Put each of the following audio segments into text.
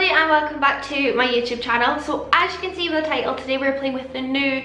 lovely, and welcome back to my YouTube channel. So as you can see from the title, today we're playing with the new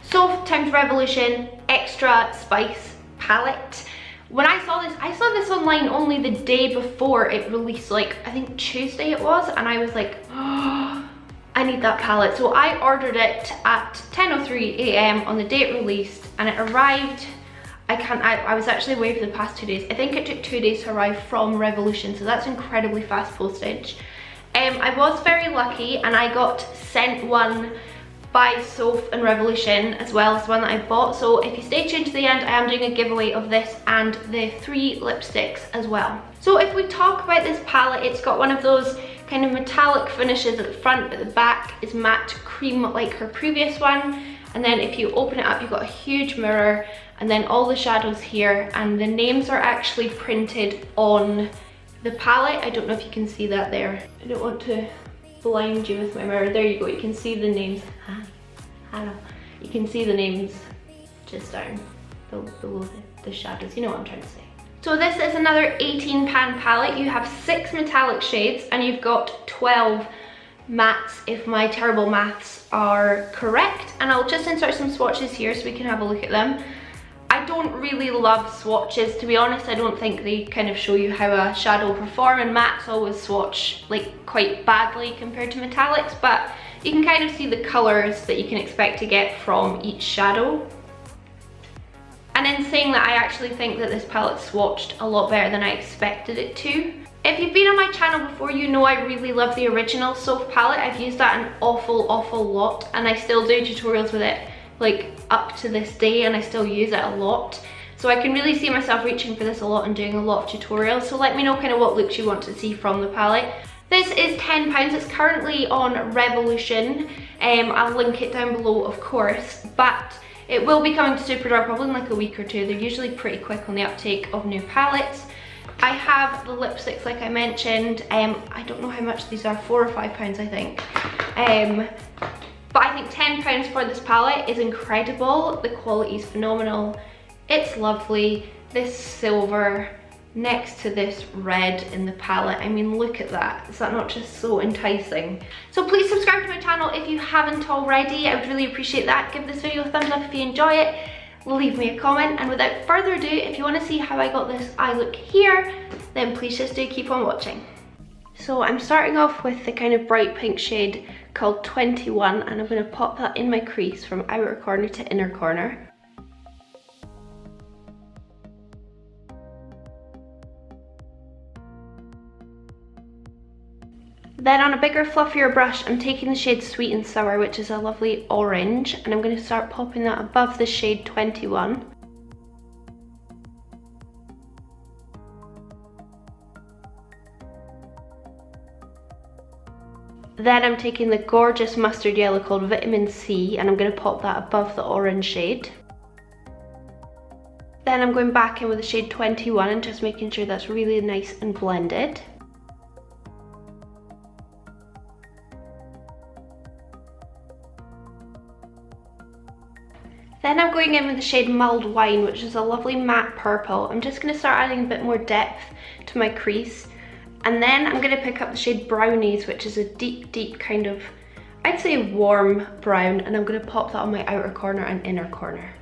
Sophdoesnails Revolution Extra Spice palette. When I saw this online only the day before it released, like I think Tuesday it was, and I was like, oh, I need that palette. So I ordered it at 10:03 AM on the day it released, and it arrived. I was actually away for the past 2 days. I think it took 2 days to arrive from Revolution, so that's incredibly fast postage. I was very lucky and I got sent one by Soph and Revolution as well as the one that I bought. So if you stay tuned to the end, I am doing a giveaway of this and the 3 lipsticks as well. So if we talk about this palette, it's got one of those kind of metallic finishes at the front, but the back is matte cream like her previous one. And then if you open it up, you've got a huge mirror and then all the shadows here, and the names are actually printed on the palette. I don't know if you can see that there. I don't want to blind you with my mirror. There you go, you can see the names. You can see the names just down below the shadows. You know what I'm trying to say. So this is another 18 pan palette. You have 6 metallic shades and you've got 12 mattes if my terrible maths are correct. And I'll just insert some swatches here so we can have a look at them. I don't really love swatches, to be honest. I don't think they kind of show you how a shadow will perform, and mattes always swatch like quite badly compared to metallics, but you can kind of see the colours that you can expect to get from each shadow. And in saying that, I actually think that this palette swatched a lot better than I expected it to. If you've been on my channel before, you know I really love the original Soph palette. I've used that an awful lot, and I still do tutorials with it like up to this day, and I still use it a lot. So I can really see myself reaching for this a lot and doing a lot of tutorials. So let me know kind of what looks you want to see from the palette. This is £10. It's currently on Revolution. I'll link it down below, of course, but it will be coming to Superdrug probably in like a week or two. They're usually pretty quick on the uptake of new palettes. I have the lipsticks like I mentioned. I don't know how much these are, £4 or £5 I think. But I think £10 for this palette is incredible. The quality is phenomenal. It's lovely. This silver next to this red in the palette. I mean, look at that. Is that not just so enticing? So please subscribe to my channel if you haven't already. I would really appreciate that. Give this video a thumbs up if you enjoy it. Leave me a comment. And without further ado, if you want to see how I got this eye look here, then please just do keep on watching. So I'm starting off with the kind of bright pink shade called 21, and I'm going to pop that in my crease from outer corner to inner corner. Then on a bigger fluffier brush, I'm taking the shade Sweet and Sour, which is a lovely orange, and I'm going to start popping that above the shade 21. Then I'm taking the gorgeous mustard yellow called Vitamin C, and I'm going to pop that above the orange shade. Then I'm going back in with the shade 21 and just making sure that's really nice and blended. Then I'm going in with the shade Mulled Wine, which is a lovely matte purple. I'm just going to start adding a bit more depth to my crease. And then I'm going to pick up the shade Brownies, which is a deep kind of, I'd say warm brown, and I'm going to pop that on my outer corner and inner corner.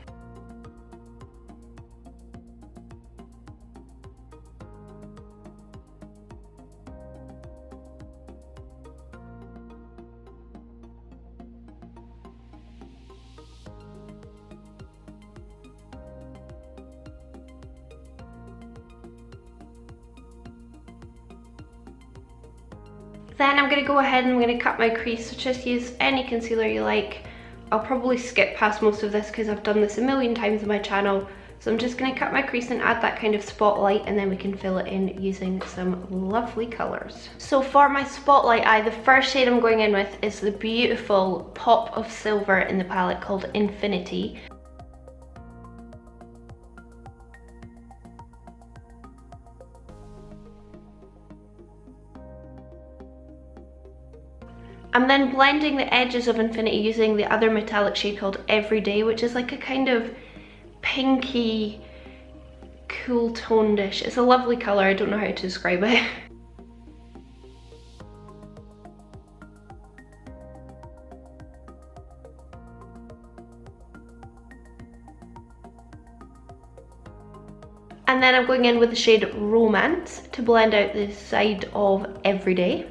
Then I'm going to go ahead and I'm going to cut my crease, so just use any concealer you like. I'll probably skip past most of this because I've done this a million times on my channel. So I'm just going to cut my crease and add that kind of spotlight, and then we can fill it in using some lovely colours. So for my spotlight eye, the first shade I'm going in with is the beautiful pop of silver in the palette called Infinity. I'm then blending the edges of Infinity using the other metallic shade called Everyday, which is like a kind of pinky, cool toned-ish. It's a lovely colour, I don't know how to describe it. And then I'm going in with the shade Romance to blend out the side of Everyday.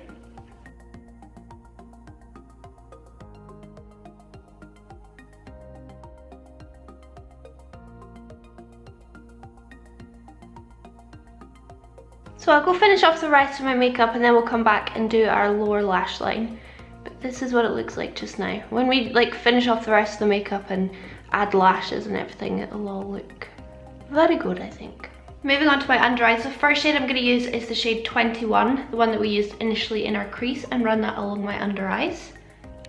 So I'll go finish off the rest of my makeup and then we'll come back and do our lower lash line. But this is what it looks like just now. When we like finish off the rest of the makeup and add lashes and everything, it'll all look very good, I think. Moving on to my under eyes, the first shade I'm going to use is the shade 21, the one that we used initially in our crease, and run that along my under eyes.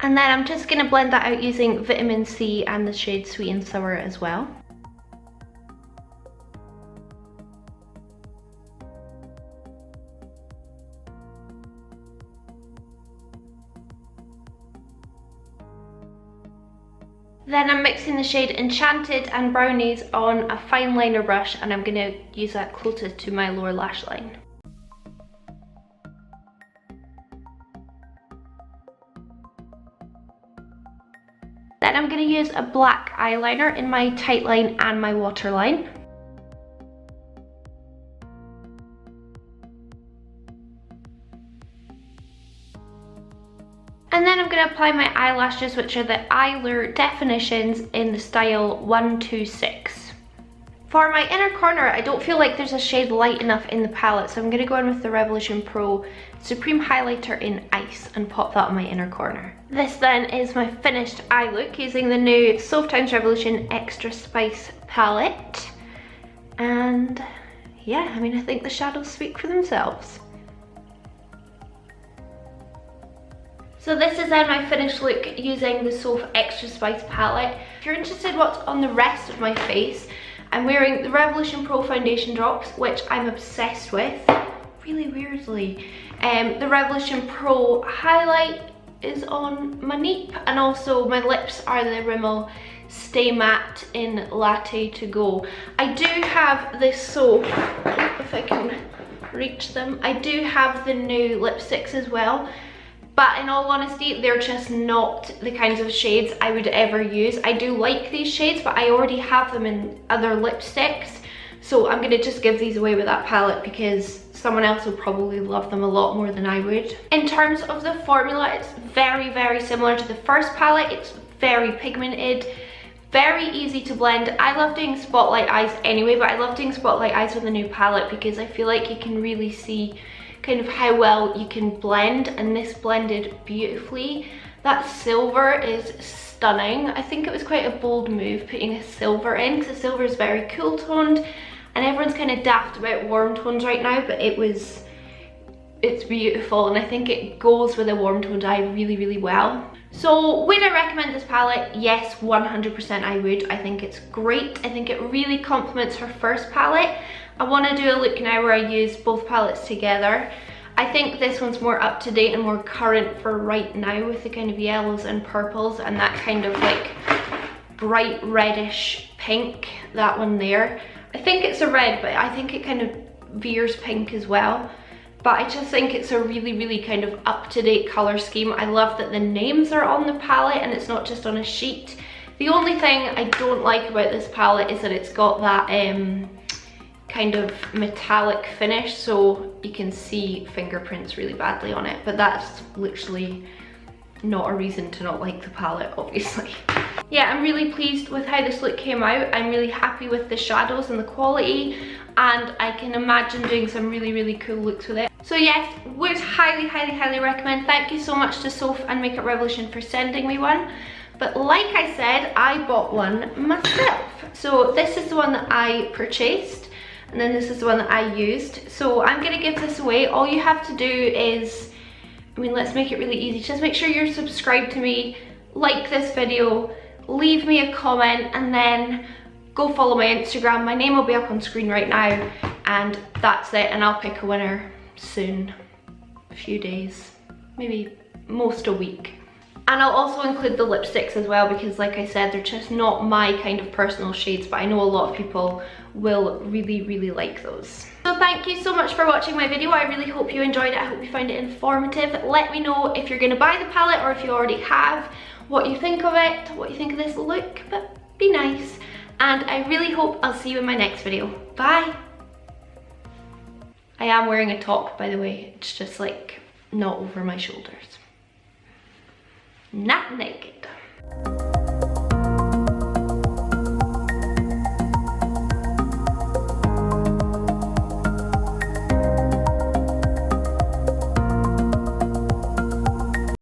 And then I'm just going to blend that out using vitamin C and the shade Sweet and Sour as well. Then I'm mixing the shade Enchanted and Brownies on a fine liner brush, and I'm going to use that closer to my lower lash line. Then I'm going to use a black eyeliner in my tight line and my waterline. And then I'm going to apply my eyelashes, which are the Eyelure Definitions in the style 126. For my inner corner, I don't feel like there's a shade light enough in the palette, so I'm going to go in with the Revolution Pro Supreme Highlighter in Ice and pop that on my inner corner. This then is my finished eye look using the new Sophdoesnails Revolution Extra Spice palette. And yeah, I mean, I think the shadows speak for themselves. So this is then my finished look using the Soph Extra Spice palette. If you're interested what's on the rest of my face, I'm wearing the Revolution Pro foundation drops, which I'm obsessed with, really weirdly. The Revolution Pro highlight is on my nape, and also my lips are the Rimmel Stay Matte in Latte to Go. I do have this Soph, if I can reach them, I do have the new lipsticks as well. But in all honesty, they're just not the kinds of shades I would ever use. I do like these shades, but I already have them in other lipsticks. So I'm gonna just give these away with that palette because someone else will probably love them a lot more than I would. In terms of the formula, it's very, very similar to the first palette. It's very pigmented, very easy to blend. I love doing spotlight eyes anyway, but I love doing spotlight eyes with a new palette because I feel like you can really see kind of how well you can blend, and this blended beautifully. That silver is stunning. I think it was quite a bold move putting a silver in because the silver is very cool toned and everyone's kind of daft about warm tones right now, but it's beautiful, and I think it goes with a warm toned eye really, really well. So would I recommend this palette? Yes, 100% I would. I think it's great. I think it really complements her first palette. I want to do a look now where I use both palettes together. I think this one's more up to date and more current for right now with the kind of yellows and purples and that kind of like bright reddish pink, that one there. I think it's a red, but I think it kind of veers pink as well. But I just think it's a really, really kind of up-to-date colour scheme. I love that the names are on the palette and it's not just on a sheet. The only thing I don't like about this palette is that it's got that kind of metallic finish, so you can see fingerprints really badly on it, but that's literally not a reason to not like the palette, obviously. Yeah, I'm really pleased with how this look came out. I'm really happy with the shadows and the quality, and I can imagine doing some really, really cool looks with it. So yes, would highly, highly, highly recommend. Thank you so much to Soph and Makeup Revolution for sending me one. But like I said, I bought one myself. So this is the one that I purchased, and then this is the one that I used. So I'm gonna give this away. All you have to do is, I mean, let's make it really easy. Just make sure you're subscribed to me, like this video, leave me a comment, and then go follow my Instagram. My name will be up on screen right now, and that's it. And I'll pick a winner soon, a few days, maybe most a week. And I'll also include the lipsticks as well, because like I said, they're just not my kind of personal shades, but I know a lot of people will really, really like those. So thank you so much for watching my video. I really hope you enjoyed it. I hope you found it informative. Let me know if you're gonna buy the palette or if you already have, what you think of it, what you think of this look, but be nice. And I really hope I'll see you in my next video. Bye. I am wearing a top, by the way. It's just like not over my shoulders. Not naked.